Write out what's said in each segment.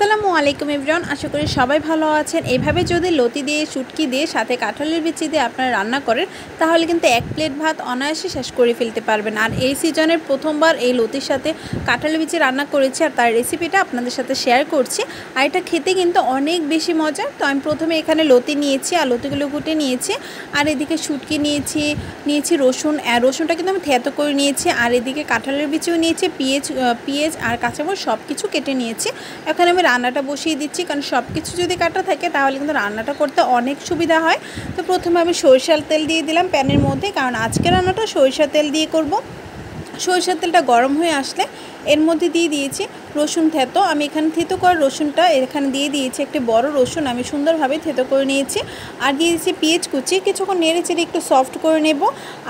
আসসালামু আলাইকুম এভরিওয়ান, আশা করি সবাই ভালো আছেন। এইভাবে যদি লতি দিয়ে শুটকি দিয়ে সাথে কাঁঠালের বিচি দিয়ে আপনারা রান্না করেন তাহলে কিন্তু এক প্লেট ভাত অনায়াসে শেষ করে ফেলতে পারবেন। আর এই সিজনের প্রথমবার এই লতির সাথে কাঁঠালের বিচি রান্না করেছি আর তার রেসিপিটা আপনাদের সাথে শেয়ার করছি। আর এটা খেতে কিন্তু অনেক বেশি মজা। তো আমি প্রথমে এখানে লতি নিয়েছি আর লতিগুলো কুটে নিয়েছি, আর এদিকে শুটকি নিয়েছি রসুনটা কিন্তু আমি থেতো করে নিয়েছি, আর এদিকে কাঁঠালের বিচিও নিয়েছি, পেঁয়াজ আর কাঁচামরিচ সব কিছু কেটে নিয়েছি। এখন আমি রান্নাটা বসিয়ে দিচ্ছি, কারণ সব কিছু যদি কাটা থাকে তাহলে কিন্তু রান্নাটা করতে অনেক সুবিধা হয়। তো প্রথমে আমি সরিষার তেল দিয়ে দিলাম প্যানের মধ্যে, কারণ আজকে রান্নাটা সরিষার তেল দিয়ে করব। সরিষার তেলটা গরম হয়ে আসলে এর মধ্যে দিয়ে দিয়েছি রসুন থেতো। আমি এখানে থেতো করা রসুনটা এখানে দিয়ে দিয়েছি, একটি বড় রসুন আমি সুন্দরভাবে থেতো করে নিয়েছি। আর দিয়ে দিয়েছি পেঁয়াজ কুচি, কিছুক্ষণ নেড়ে চেড়ে একটু সফট করে নেব।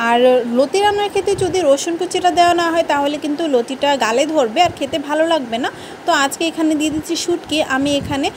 আর লতি রান্নার ক্ষেত্রে যদি রসুন কুচিটা দেওয়া না হয় তাহলে কিন্তু লতিটা গালে ধরবে আর খেতে ভালো লাগবে না। তো আজকে এখানে দিয়ে দিচ্ছি শুটকি। আমি এখানে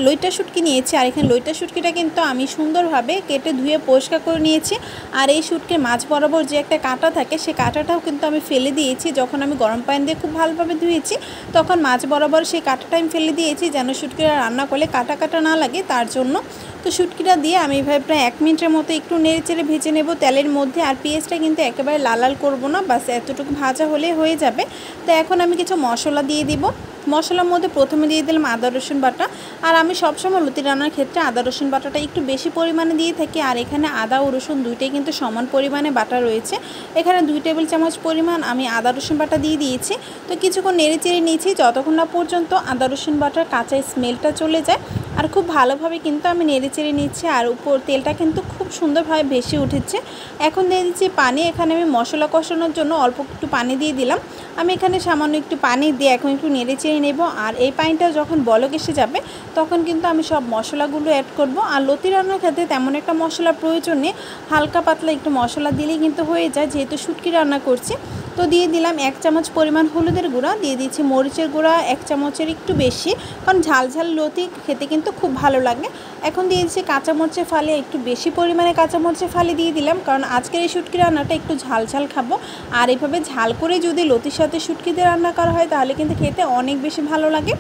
লইটা শুটকি নিয়েছি, আর এখানে লইটা শুটকিটা কিন্তু আমি সুন্দরভাবে কেটে ধুয়ে পরিষ্কার করে নিয়েছি। আর এই শুটকির মাছ বরাবর যে একটা কাঁটা থাকে সেই কাঁটাটাও কিন্তু আমি ফেলে দিয়েছি। যখন আমি গরম পানি দিয়ে খুব ভালোভাবে ধুয়েছি তখন মাছ বরাবর সেই কাঁটাটা আমি ফেলে দিয়েছি, যেন শুটকিটা রান্না করলে কাটা না লাগে তার জন্য। তো শুটকিটা দিয়ে আমি এভাবে প্রায় 1 মিনিটের মতো একটু নেড়ে চেড়ে ভেজে নেব তেলের মধ্যে। আর পেঁয়াজটা কিন্তু একেবারে লাল করব না, বাস এতটুকু ভাজা হলে হয়ে যাবে। তো এখন আমি কিছু মশলা দিয়ে দিব। মশলার মধ্যে প্রথমে দিয়ে দিলাম আদা রসুন বাটা। আর আমি সবসময় লতি রান্নার ক্ষেত্রে আদা রসুন বাটাটা একটু বেশি পরিমাণে দিয়ে থাকি। আর এখানে আদা ও রসুন দুইটাই কিন্তু সমান পরিমাণে বাটা রয়েছে। এখানে 2 টেবিল চামচ পরিমাণ আমি আদা রসুন বাটা দিয়ে দিয়েছি। তো কিছুক্ষণ নেড়ে চেড়ে নিয়েছি যতক্ষণ না পর্যন্ত আদা রসুন বাটার কাঁচা স্মেলটা চলে যায়। আর খুব ভালোভাবে কিন্তু আমি নেড়ে চেড়ে নিচ্ছি, আর উপর তেলটা কিন্তু খুব সুন্দরভাবে ভেসে উঠেছে। এখন দিয়ে দিচ্ছি পানি। এখানে আমি মশলা কষানোর জন্য অল্প একটু পানি দিয়ে দিলাম। আমি এখানে সামান্য একটু পানি দিয়ে এখন একটু নেড়ে চেড়ে নেব। আর এই পানিটা যখন বলক এসে যাবে তখন কিন্তু আমি সব মশলাগুলো অ্যাড করব। আর লতি রান্নার ক্ষেত্রে তেমন একটা মশলার প্রয়োজন নেই, হালকা পাতলা একটু মশলা দিলেই কিন্তু হয়ে যায়, যেহেতু শুটকি রান্না করছি। তো দিয়ে দিলাম 1 চামচ পরিমাণ হলুদের গুঁড়া, দিয়ে দিচ্ছি মরিচের গুঁড়া 1 চামচের একটু বেশি, কারণ ঝাল লতি খেতে কিন্তু খুব ভালো লাগে। এখন দিয়ে দিচ্ছি কাঁচামরিচের ফালি, একটু বেশি পরিমাণে কাঁচামরিচের ফালি দিয়ে দিলাম, কারণ আজকের এই শুটকি রান্নাটা একটু ঝাল খাবো। আর এইভাবে ঝাল করে যদি লতির সাথে শুটকি দিয়ে রান্না করা হয় তাহলে কিন্তু খেতে অনেক বেশি ভালো লাগে।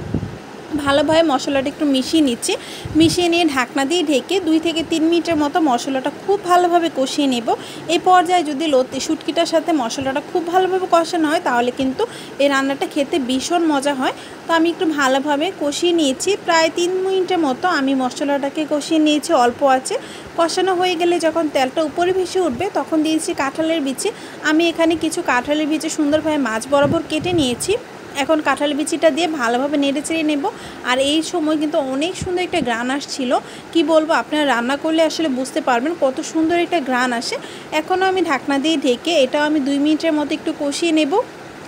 ভালোভাবে মশলাটা একটু মিশিয়ে নিচ্ছি। মিশিয়ে নিয়ে ঢাকনা দিয়ে ঢেকে 2 থেকে 3 মিনিটের মতো মশলাটা খুব ভালোভাবে কষিয়ে নেব। এই পর্যায়ে যদি শুটকিটার সাথে মশলাটা খুব ভালোভাবে কষানো হয় তাহলে কিন্তু এই রান্নাটা খেতে ভীষণ মজা হয়। তো আমি একটু ভালোভাবে কষিয়ে নিয়েছি, প্রায় 3 মিনিটের মতো আমি মশলাটাকে কষিয়ে নিয়েছি অল্প আছে। কষানো হয়ে গেলে যখন তেলটা উপরে ভেসে উঠবে তখন দিয়েছি কাঁঠালের বিচি। আমি এখানে কিছু কাঁঠালের বিচি সুন্দরভাবে মাছ বরাবর কেটে নিয়েছি। এখন কাঁঠাল বিচিটা দিয়ে ভালোভাবে নেড়ে চেড়ে নেব। আর এই সময় কিন্তু অনেক সুন্দর একটা ঘ্রাণ আসছিল, কি বলবো, আপনারা রান্না করলে আসলে বুঝতে পারবেন কত সুন্দর একটা ঘ্রাণ আসে। এখনও আমি ঢাকনা দিয়ে ঢেকে এটাও আমি 2 মিনিটের মতো একটু কষিয়ে নেব।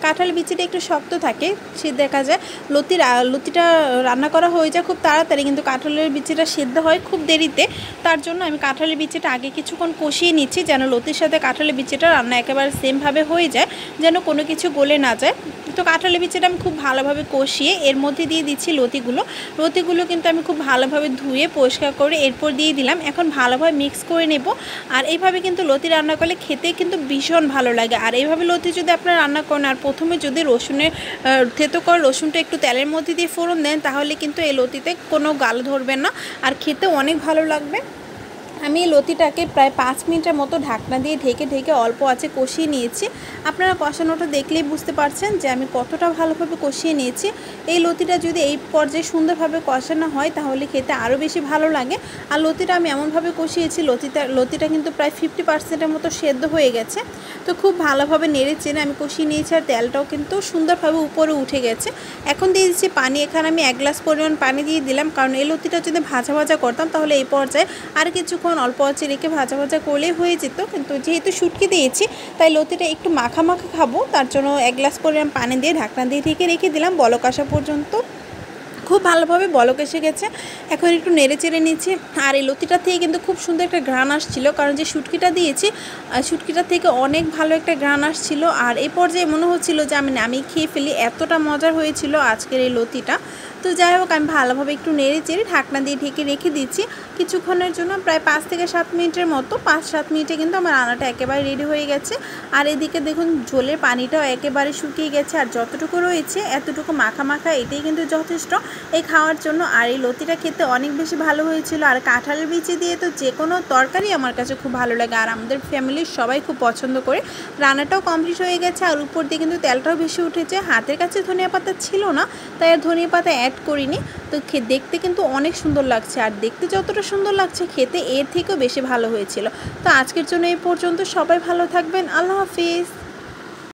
কাঁঠাল বিচিটা একটু শক্ত থাকে, সে দেখা যায় লতিটা রান্না করা হয়ে যায় খুব তাড়াতাড়ি, কিন্তু কাঁঠালের বিচিটা সেদ্ধ হয় খুব দেরিতে। তার জন্য আমি কাঁঠালের বিচিটা আগে কিছুক্ষণ কষিয়ে নিচ্ছি, যেন লতির সাথে কাঁঠালের বিচিটা রান্না একেবারে সেমভাবে হয়ে যায়, যেন কোনো কিছু গলে না যায়। তো কাঁঠালের বিচিটা আমি খুব ভালোভাবে কষিয়ে এর মধ্যে দিয়ে দিচ্ছি লতিগুলো কিন্তু আমি খুব ভালোভাবে ধুয়ে পরিষ্কার করে এরপর দিয়ে দিলাম। এখন ভালোভাবে মিক্স করে নেব। আর এইভাবে কিন্তু লতি রান্না করলে খেতে কিন্তু ভীষণ ভালো লাগে। আর এইভাবে লতি যদি আপনারা রান্না করেন আর প্রথমে যদি থেতো করে রসুনটা একটু তেলের মধ্যে দিয়ে ফোড়ন দেন তাহলে কিন্তু এই লতিতে কোনো গাল ধরবে না আর খেতে অনেক ভালো লাগবে। আমি লতিটাকে প্রায় 5 মিনিটের মতো ঢাকনা দিয়ে ঢেকে অল্প আঁচে কষিয়ে নিয়েছি। আপনারা কষানোটা দেখলেই বুঝতে পারছেন যে আমি কতটা ভালোভাবে কষিয়ে নিয়েছি। এই লতিটা যদি এই পর্যায়ে সুন্দরভাবে কষানো হয় তাহলে খেতে আরও বেশি ভালো লাগে। আর লতিটা আমি এমনভাবে কষিয়েছি লতিটা কিন্তু প্রায় 50%-এর মতো সেদ্ধ হয়ে গেছে। তো খুব ভালোভাবে নেড়ে চেড়ে আমি কষিয়ে নিয়েছি, আর তেলটাও কিন্তু সুন্দরভাবে উপরে উঠে গেছে। এখন দিয়ে দিচ্ছি পানি। এখানে আমি 1 গ্লাস পরিমাণ পানি দিয়ে দিলাম, কারণ এই লতিটা যদি ভাজা করতাম তাহলে এই পর্যায়ে আর কিছুক্ষণ অল্প আঁচে রেখে ভাজা করলেই হয়ে যেত, কিন্তু যেহেতু শুটকি দিয়েছি তাই লতিটা একটু মাখা খাবো, তার জন্য 1 গ্লাস পরিমাণ পানি দিয়ে ঢাকনা দিয়ে রেখে দিলাম বলক আসা পর্যন্ত। খুব ভালোভাবে বলক এসে গেছে। এখন একটু নেড়ে চেড়ে নিচ্ছি। আর এই লতিটা থেকে কিন্তু খুব সুন্দর একটা ঘ্রাণ আসছিল, কারণ যে শুটকিটা দিয়েছি শুটকিটা থেকে অনেক ভালো একটা ঘ্রাণ আসছিল। আর এই পর্যায়ে মনে হচ্ছিল যে আমি খেয়ে ফেলি, এতটা মজার হয়েছিল আজকের এই লতিটা। তো যাই হোক আমি ভালোভাবে একটু নেড়ে চেড়ে ঢাকনা দিয়ে ঢেকে রেখে দিচ্ছি কিছুক্ষণের জন্য, প্রায় 5 থেকে 7 মিনিটের মতো। 5-7 মিনিটে কিন্তু আমার রান্নাটা একেবারে রেডি হয়ে গেছে। আর এদিকে দেখুন ঝোলের পানিটাও একেবারে শুকিয়ে গেছে, আর যতটুকু রয়েছে এতটুকু মাখা মাখা এটাই কিন্তু যথেষ্ট এই খাওয়ার জন্য। আর এই লতিটা খেতে অনেক বেশি ভালো হয়েছিল। আর কাঁঠালের বিচি দিয়ে তো যে কোনো তরকারি আমার কাছে খুব ভালো লাগে, আর আমাদের ফ্যামিলির সবাই খুব পছন্দ করে। রান্নাটাও কমপ্লিট হয়ে গেছে, আর উপর দিয়ে কিন্তু তেলটাও বেশি উঠেছে। হাতের কাছে ধনিয়া পাতা ছিল না, তাই আর ধনিয়া পাতা অ্যাড করিনি। তো দেখতে কিন্তু অনেক সুন্দর লাগছে, আর দেখতে যতটা সুন্দর লাগছে খেতে এর থেকেও বেশি ভালো হয়েছিল। তো আজকের জন্য এই পর্যন্ত, সবাই ভালো থাকবেন, আল্লাহ হাফিজ।